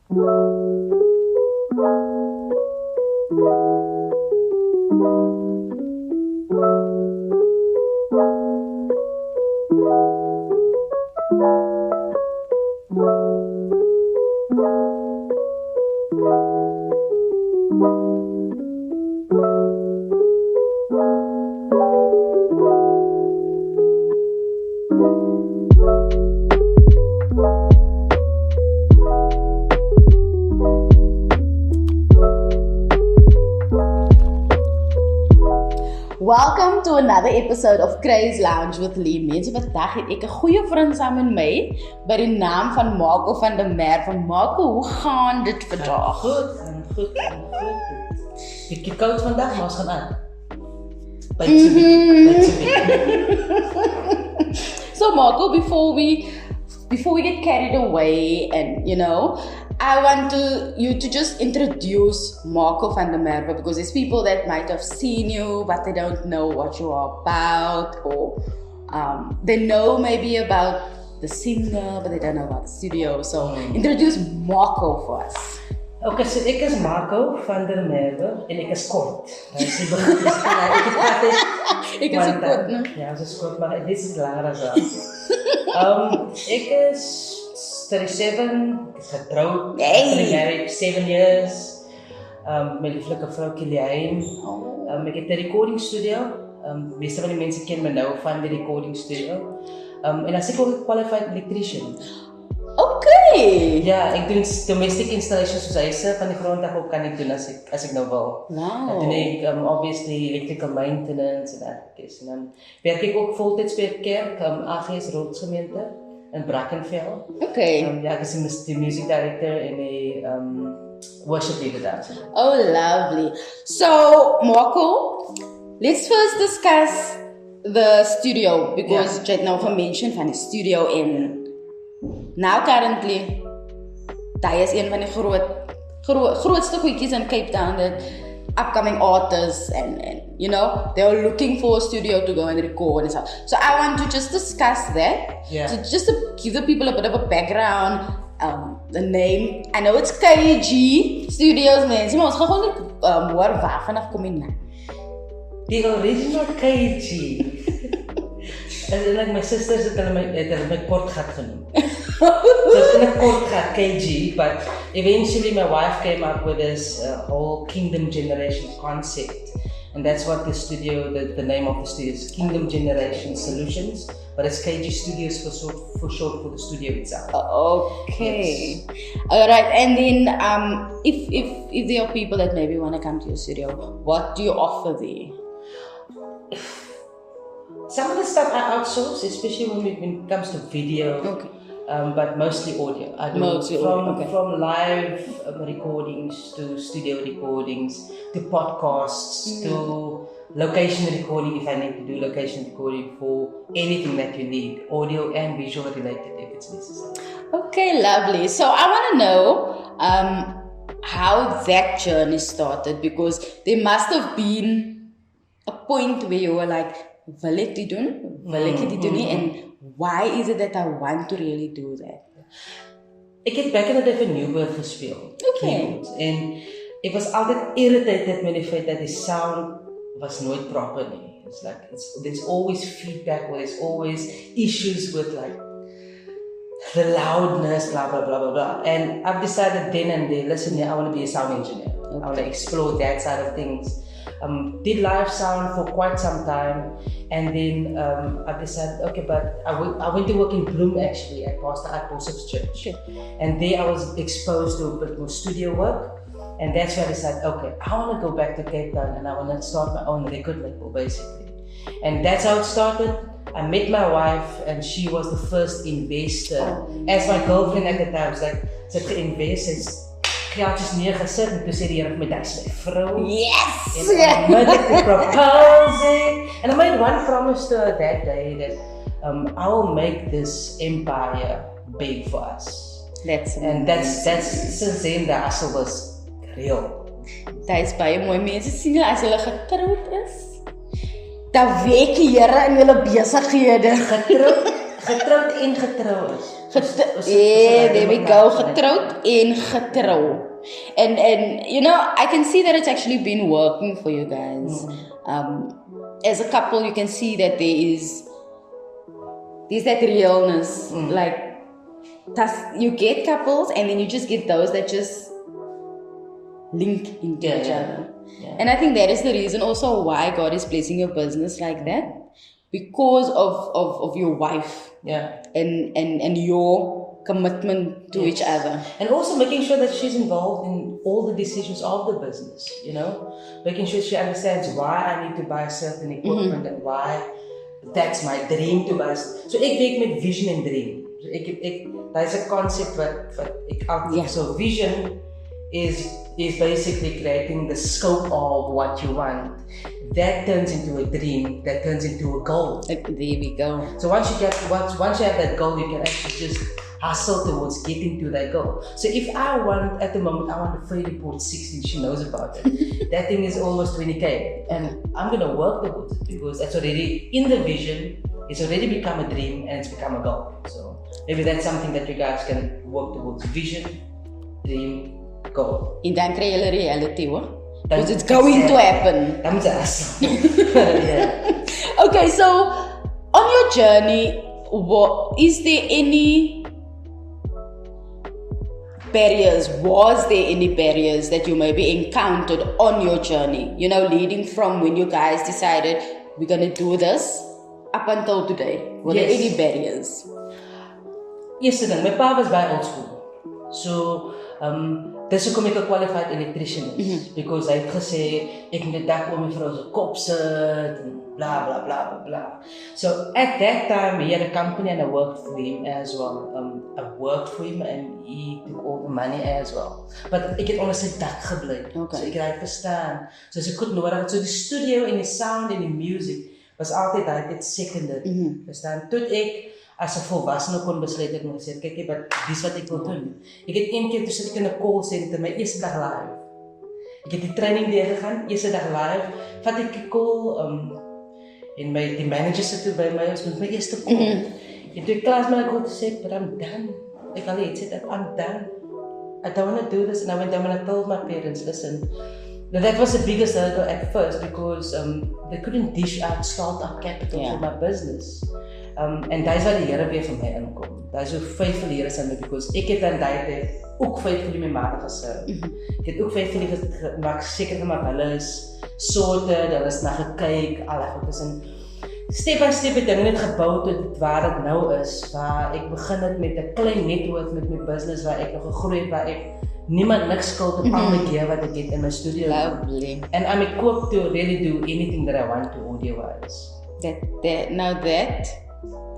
Welcome to another episode of Craze Lounge with Lee. Mense, vandag het ek 'n goeie vriend saam met my by die naam van Marco van der Merwe. Marco, hoe gaan dit vandag? Goed. Bietjie koud vandag, maar ons gaan aan. Bytjie. So Marco, before we get carried away and I want you to just introduce Marco van der Merwe, because there's people that might have seen you but they don't know what you are about, or they know maybe about the singer but they don't know about the studio. So introduce Marco for us. Okay, so ek is Marco van der Merwe en ek is kort. Ek is so kort, né? Ja, ek is kort, maar dit is langer as dat. Ek is 37, ek is getroud, been married 7 years. My lieflike vrou Kilian. Ek het 'n recording studio. Meeste van die mense ken my nou van die recording studio. En as ek ook 'n qualified electrician. Okay. Ja, ek doen domestic installations soos huise van die grond af op kan ek doen as ek nou wil. Wow. Dan doen ek obviously electrical maintenance en dat. En dan werk ek ook voltyds by 'n kerk, AGS Rotsgemeente in Brackenfell. Okay. Ja, ek is die music director en die worship leader daar. Oh, lovely. So, Marco, let's first discuss the studio, because jy het nou mention van die studio en now currently, daai is een van die grootste goedjies in Cape Town, that upcoming artists and they are looking for a studio to go and record and stuff. So I want to just discuss that. Yeah. So just to give the people a bit of a background, the name. I know it's KG Studios, mense, maar ons gaan gewoon hoor waar vanaf kom die naam. Die original KG. Like my sisters het hulle my kort gat genoem. So it's in a kort gat, KG, but eventually my wife came up with this whole Kingdom Generation concept. And that's what the studio, the name of the studio is, Kingdom Generation Solutions, but it's KG Studios for short for the studio itself. Okay. Yes. Alright, and then if there are people that maybe want to come to your studio, what do you offer there? Some of the stuff I outsource, especially when it comes to video. Okay. But mostly audio. I do Mostly audio, from live recordings to studio recordings to podcasts to location recording if I need to do location recording for anything that you need, audio and visual related if it's necessary. Okay, lovely. So I want to know how that journey started, because there must have been a point where you were like, wil ek dit doen? Wil ek dit doen nie? And why is it that I want to really do that? Ek het back in the day vir Newburgh gespeel. Okay. En ek was altyd irritated met die feit dat die sound was nooit proper nie. It's like there's always feedback, or there's always issues with like the loudness, blah blah blah blah blah. And I've decided then and there, listen, I want to be a sound engineer. Okay. I want to explore that side of things. Did live sound for quite some time, and then I decided, okay, but I went to work in Bloom actually at Pastor Art Joseph's church. Sure. And there I was exposed to a bit more studio work, and that's where I decided, okay, I want to go back to Cape Town and I want to start my own record label basically. And that's how it started. I met my wife and she was the first investor. As my girlfriend at the time was like, sy het geïnvest, kaartjies neergesit en toe sê die Here vir my, "Dis my vrou." Yes! And I made the proposal. And I made one promise to her that day that I will make this empire big for us. That's since then the hustle was real. Dit is baie mooi. Mense sien as hulle getroud is, dan werk die Here in hulle besighede. Getroud en getrou is. Yeah, there we go. Getroud en getrou. And you know, I can see that it's actually been working for you guys. As a couple, you can see that there's that realness. Like, you get couples, and then you just get those that just link into each other. Yeah. And I think that is the reason also why God is placing your business like that, because of your wife. Yeah. And your commitment to each other. And also making sure that she's involved in all the decisions of the business, you know? Making sure she understands why I need to buy certain equipment and why that's my dream to buy. So ek werk met vision en dream. So that's a concept wat ek altyd so vision is basically creating the scope of what you want. That turns into a dream, that turns into a goal. There we go. So once you have that goal, you can actually just hustle towards getting to that goal. So if at the moment, I want a free report 16, she knows about it. That thing is almost 20K. And I'm going to work towards it because that's already in the vision. It's already become a dream and it's become a goal. So maybe that's something that you guys can work towards. Vision, dream, goal. In dan kry julle reality, hoor. Because it's going to happen. That means awesome. Yeah. Okay, so on your journey, is there any barriers? Was there any barriers that you maybe encountered on your journey? You know, leading from when you guys decided we're gonna do this up until today. Were there any barriers? Yes, my pa was by old school. So dis hoekom ek 'n qualified electrician is. Because hy het gesê ek moet die dak om my vrou se kop sit en blah blah blah blah blah. So at that time he had a company and I worked for him as well. I worked for him and he took all the money as well. But ek het onder sy dak gebly. Okay. So ek het verstaan. So as ek goed nodig het, so die studio en die sound en die music was altyd dit secondary. Verstaan? Tot ek as 'n volwassene kon besluit het en gesê kyk dis wat ek wil doen. Ek het een keer toe sit ek in 'n call center my eerste dag live. Ek het die training deur gegaan, eerste dag live, vat ek 'n call en die manager sit toe by my, ons moet my eerste call. En toe ek klaar met my call sê, but I'm done. Ek al het sê I'm done. I don't want to do this and I went down and I told my parents, listen. Now that was the biggest hurdle at first because they couldn't dish out start-up capital for my business. En dis wat die Here weer vir my inkom. Dis hoe faithful die Here is aan my because ek het aan daai tyd ook faithful my ma geserve. Ek het ook faithful gemaak seker gemaak hulle is sorted, hulle is na gekyk, alles en step by step het dinge net gebou tot waar dit nou is, waar ek begin het met 'n klein netwerk met my business waar ek nog gegroei het waar ek niemand niks skuld op al my gear wat ek het in my studio. Lovely. And I'm equipped to really do anything that I want to audio-wise. That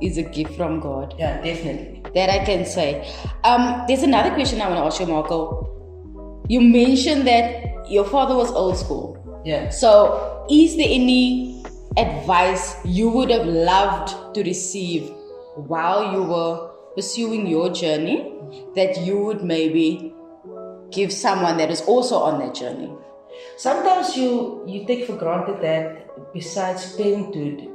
is a gift from God. Yeah, definitely. That I can say. There's another question I want to ask you, Marco. You mentioned that your father was old school. Yeah. So, is there any advice you would have loved to receive while you were pursuing your journey that you would maybe give someone that is also on that journey? Sometimes you take for granted that besides parenthood,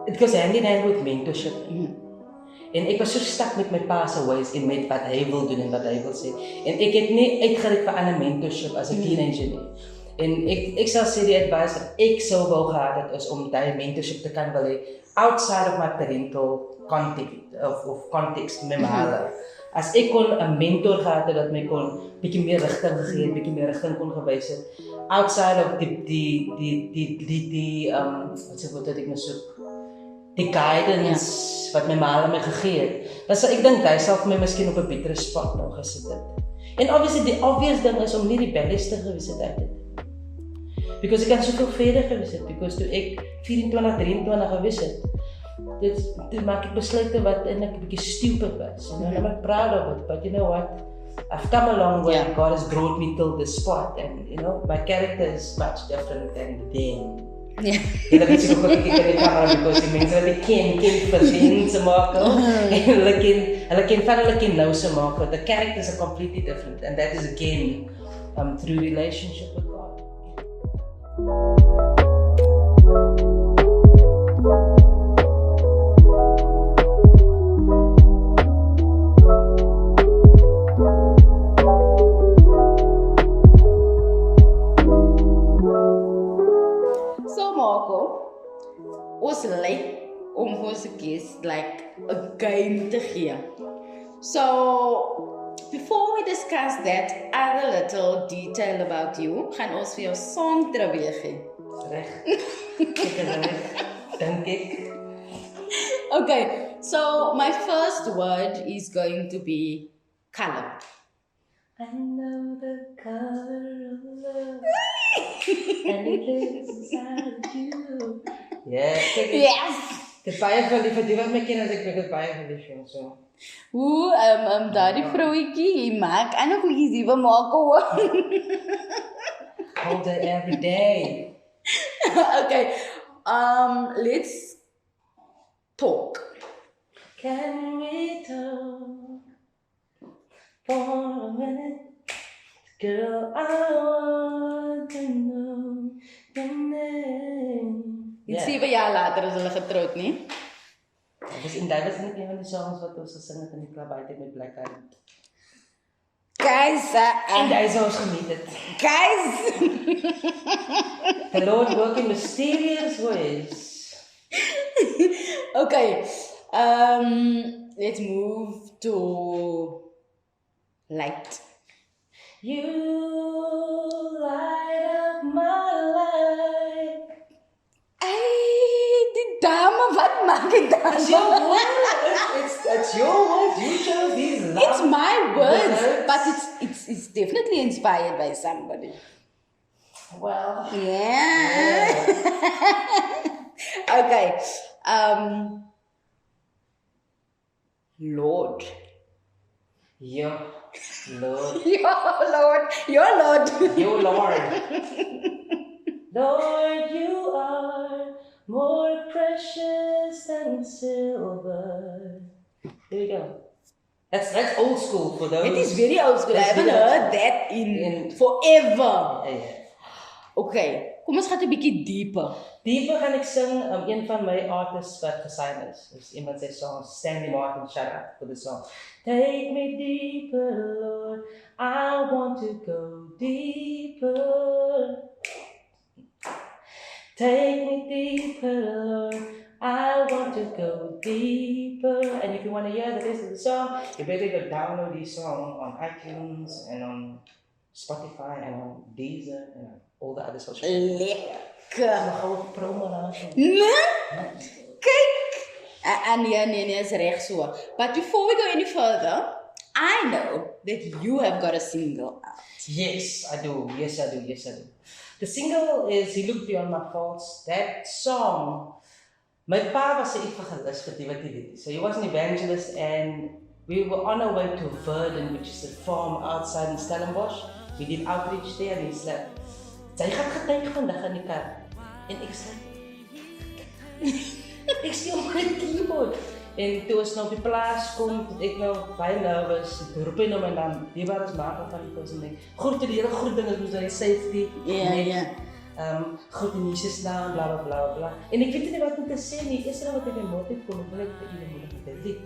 it goes hand in hand with mentorship. En ek was so stuck met my pa se ways en met wat hy wil doen en wat hy wil sê. En ek het nie uitgereik vir ander mentorship as 'n teenager nie. En ek sal sê die advice wat ek sou wou gehad het is om daai mentorship te kan wil hê outside of my parental context met my hulle. As ek kon 'n mentor gehad het dat my kon bietjie meer rigting gegee het, bietjie meer rigting kon gewys het outside of die wat sê wat ek nou soek, die guidance wat my ma my gegee het. Dan sal ek dink hy sal vir my miskien op 'n beter spot nou gesit het. En obviously die obvious ding is om nie rebellious te gewees het uit dit. Because ek kan soveel verder gewees het, because toe ek 24, 23 gewees het, toe maak ek besluite wat en ek 'n bietjie stupid was. And I'm proud of it, but you know what? I've come a long way. God has brought me till this spot, and you know my character is much different than then. Yeah. Jy het net ook gekry die kamera because die mense wat ek ken verdien se maak. En hulle ken nou se maak. The characters are completely different, and that is again through relationship with God. as a guest like a game te gee. So, before we discuss that other little detail about you, gaan ons vir jou song trivia gee. Reg. Ek is reg. Dink ek. Okay, so my first word is going to be color. I know the color of love, and it lives inside you. Yeah, kyk. Yes! Dit baie van die wat my ken as ek dit baie van die film so. Hoe, daardie vrouwtjie, maak en ook liedjies die we maak hoor. All day, every day. Okay, let's talk. Can we talk for a minute? Girl, I want to know your name. Dit 7 jaar later is hulle getroud, nie? Dit was net een van die songs wat ons gesing het in die club buite met Black Eyed. Guys, En hy is ons geniet het. guys! The Lord work in mysterious ways. Okay, let's move to light. You light up my life. Hey, die dame, wat maak die dame? It's your words. It's your words. You chose these love. It's my words, words. but it's definitely inspired by somebody. Well. Yeah. Okay. Lord. Your Lord. Your Lord. Your Lord. Your Lord. Lord, you are more precious than silver. There we go. That's old school for those. It is very old school. I That's haven't very old heard that in forever. Yeah. Okay. Kom ons gaan 'n bietjie dieper. Dieper gaan ek sing een van my artists wat gesign is. Dis iemand sy song Stanley Martin, shout out for the song. Take me deeper, Lord. I want to go deeper. Take me deeper, Lord. I want to go deeper. And if you want to hear the rest of the song, you better go download this song on iTunes and on Spotify and on Deezer and on all the other social media. Lekker. Gou promo nou. Nee? Kyk. Nee, is reg so. But before we go any further, I know that you have got a single out. Yes, I do. Yes, I do. Yes, I do. The single is He Looked Beyond My Faults. That song, my pa was 'n evangelist vir die wat dit is. So he was an evangelist and we were on our way to Verden, which is a farm outside in Stellenbosch. We did outreach there and he's like, sy gaan getuig vandag in die kerk. En ek sê, ek sê op my keyboard. En toe ons nou op die plaas kom, ek nou baie nervous, ek roep hy nou my naam, die waar is maak van die person ding. Groet die hele groet dinge, soos hy safety. Ja. Groet in Jesus naam, bla bla bla bla. En ek weet nie wat om te sê nie, eerst wat ek in my mond het kom, ek wil ek vir julle moedig met dit lied.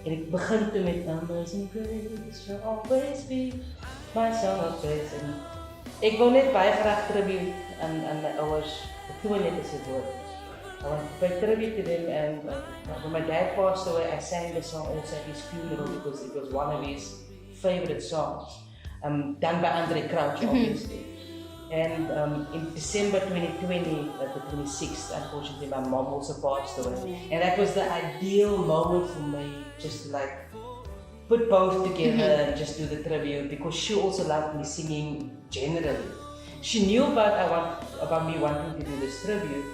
En ek begin toe met Amazing Grace shall always be my song of praise. En ek wou net baie graag tribute aan my ouers, toe net as het woord. I want to pay tribute to them, and when my dad passed away, I sang the song also at his funeral because it was one of his favorite songs, done by Andre Crouch, obviously. And in December 2020, the 26th, unfortunately, my mom also passed away, and that was the ideal moment for me, just to like put both together and just do the tribute, because she also loved me singing generally. She knew about me wanting to do this tribute,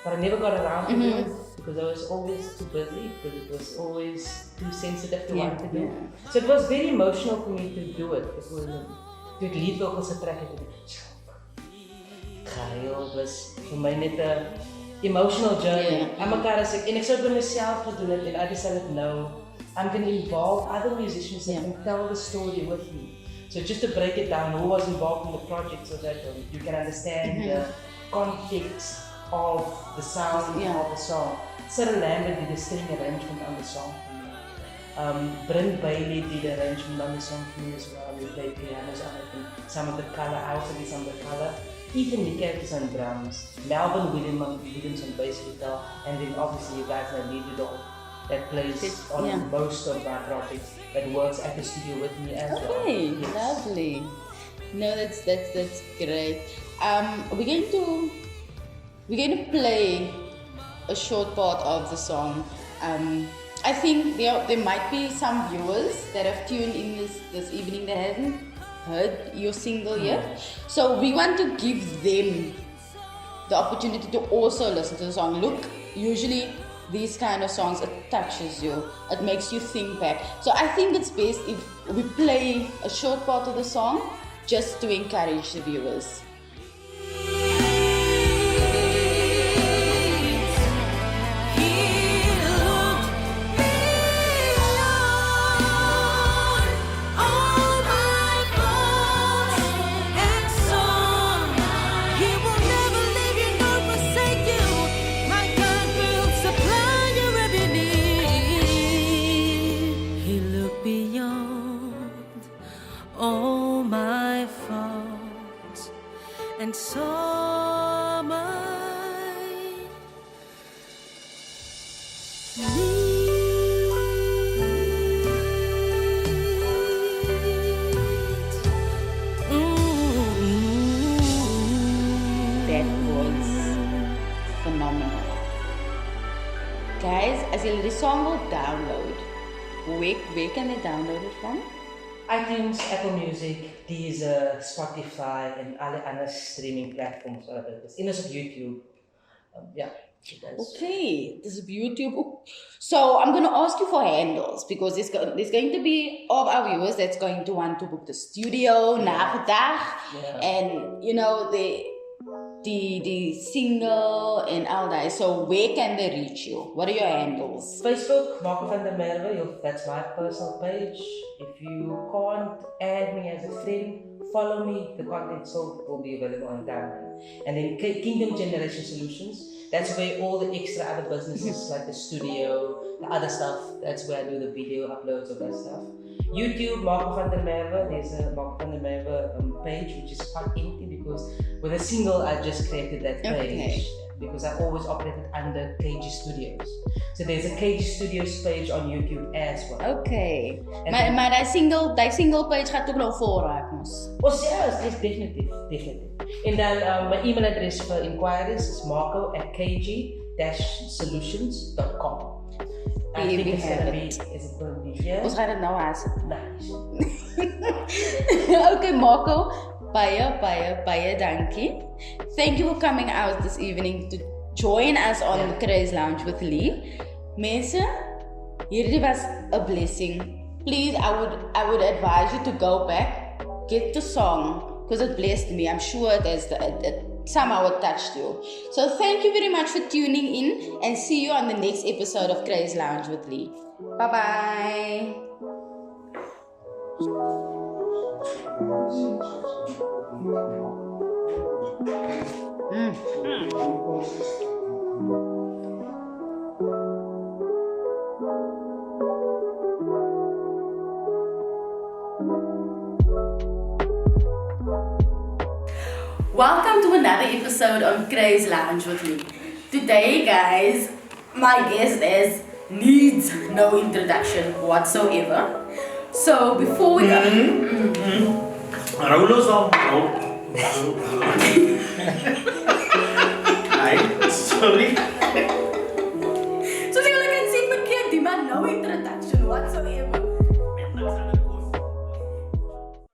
but I never got around to do it because I was always too busy, because it was always too sensitive to want to do. So it was very emotional for me to do it. Because toe ek lied ook as getrek het, Gail was vir my net 'n emotional journey. En ek sou vir myself gedoen het, and I decided no, I'm going to involve other musicians that can tell the story with me. So just to break it down, who was involved in the project so that you can understand the context of the sound of the song. Sarah Lambert did the string arrangement on the song for me. Brent Bailey did the arrangement on the song for me as well. We played pianos on it and some of the color. I also did some of the color. Ethan Nickett on drums, Melvin Williams on bass guitar, and then obviously you guys know Lee Dog that plays on most of my projects, that works at the studio with me as well. Okay, lovely. No, that's great. We're going to play a short part of the song. I think there might be some viewers that have tuned in this evening that haven't heard your single yet. So we want to give them the opportunity to also listen to the song. Look, usually these kind of songs, it touches you, it makes you think back. So I think it's best if we play a short part of the song just to encourage the viewers. And saw my That was phenomenal. Guys, as julle die song wil download, where can they download it from? iTunes, Apple Music, Deezer, Spotify, and alle ander streaming platforms wat dit is. En is op YouTube. Okay, this is YouTube. So I'm going to ask you for handles because there's going to be of our viewers that's going to want to book the studio na vandag, and you know the single and all that. So where can they reach you? What are your handles? Facebook, Marco van der Merwe, that's my personal page. If you can't add me as a friend, follow me. The content will be available on that. And then Kingdom Generation Solutions, that's where all the extra other businesses like the studio, the other stuff, that's where I do the video uploads of that stuff. YouTube, Marco van der Merwe, there's a Marco van der Merwe page which is quite empty because with a single I just created that page because I always operated under KG Studios. So there's a KG Studios page on YouTube as well. Okay. Maar die single page gaat ook nog vooruit mos. Yes, definitely. And then my email address for inquiries is marco@kg-solutions.com. I think it's going to be, is it going to be here? Ons gaan dit nou aansit. Nice. Okay, Marco, baie dankie. Thank you for coming out this evening to join us on the Craze Lounge with Lee. Mense, hierdie was a blessing. Please, I would advise you to go back, get the song, because it blessed me. I'm sure it somehow it touched you. So thank you very much for tuning in and see you on the next episode of Craze Lounge with Lee. Bye-bye. Welcome to another episode of Craze Lounge with me. Today, guys, my guest needs no introduction whatsoever. So before we go, sorry. So you can see my kid demand no introduction whatsoever.